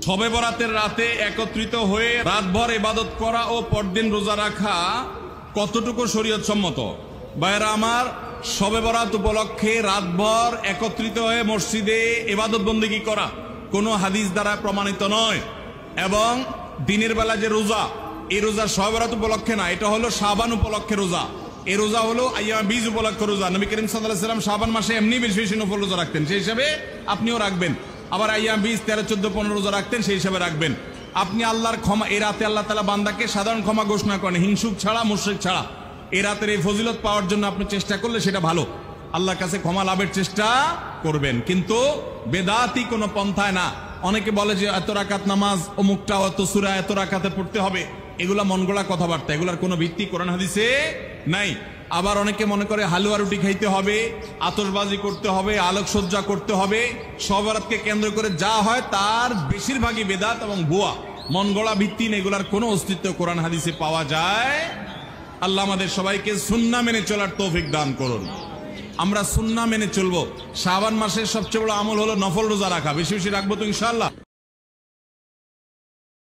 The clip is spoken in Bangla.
শবে বরাতের রাতে একত্রিত হয়ে রাতভর ইবাদত করা ও পরদিন রোজা রাখা কতটুকু শরীয়ত সম্মত? ভাইরা আমার, শবে বরাত উপলক্ষে রাতভর একত্রিত হয়ে মসজিদে ইবাদত বন্দেগী করা কোনো হাদিস দ্বারা প্রমাণিত নয়। এবং দিনের বেলা যে রোজা, এই রোজা শবে বরাত উপলক্ষে না, এটা হলো শাবান উপলক্ষে রোজা। এই রোজা হলো আইয়াম বীজ উপলক্ষে রোজা। নবী করিম সাল্লাল্লাহু আলাইহি ওয়াসাল্লাম শাবান মাসে এমনি বেশি বেশি নফল রোজা রাখতেন, সেই হিসাবে আপনিও রাখবেন। আবার আইয়াম বীজ 13, 14, 15 রোজা রাখতেন, সেই হিসাবে রাখবেন। আপনি আল্লাহর ক্ষমা, এই রাতে আল্লাহ তাআলা বান্দাকে সাধারণ ক্ষমা ঘোষণা করেন, হিংসুক ছাড়া, মুশরিক ছাড়া। এই রাতের এই ফজিলত পাওয়ার জন্য আপনি চেষ্টা করলে সেটা ভালো, আল্লাহর কাছে ক্ষমা লাভের চেষ্টা করবেন, কিন্তু বেদাতি কোনো পন্থায় না। অনেকে বলে যে এত রাকাত নামাজ, অমুকটা অত সূরা এত রাকাতে পড়তে হবে, এগুলা মন গড়া কথাবার্তা, এগুলার কোনো ভিত্তি কোরআন হাদিসে নাই। আবার অনেকে মনে করে হালুয়া রুটি খাইতে হবে, আতশবাজি করতে হবে, আলোকসজ্জা করতে হবে। শবে বরাতকে কেন্দ্র করে যা হয় তার বেশিরভাগই বেদাত এবং ভুয়া, মন গড়া ভিত্তি, এগুলার কোনো অস্তিত্ব কোরআন হাদিসে পাওয়া যায়। আল্লাহ আমাদের সবাইকে সুন্নাহ মেনে চলার তৌফিক দান করুন। আমরা সুন্নাহ মেনে চলবো। শাবান মাসের সবচেয়ে বড় আমল হলো নফল রোজা রাখা, বেশি বেশি রাখবো তো ইনশাআল্লাহ।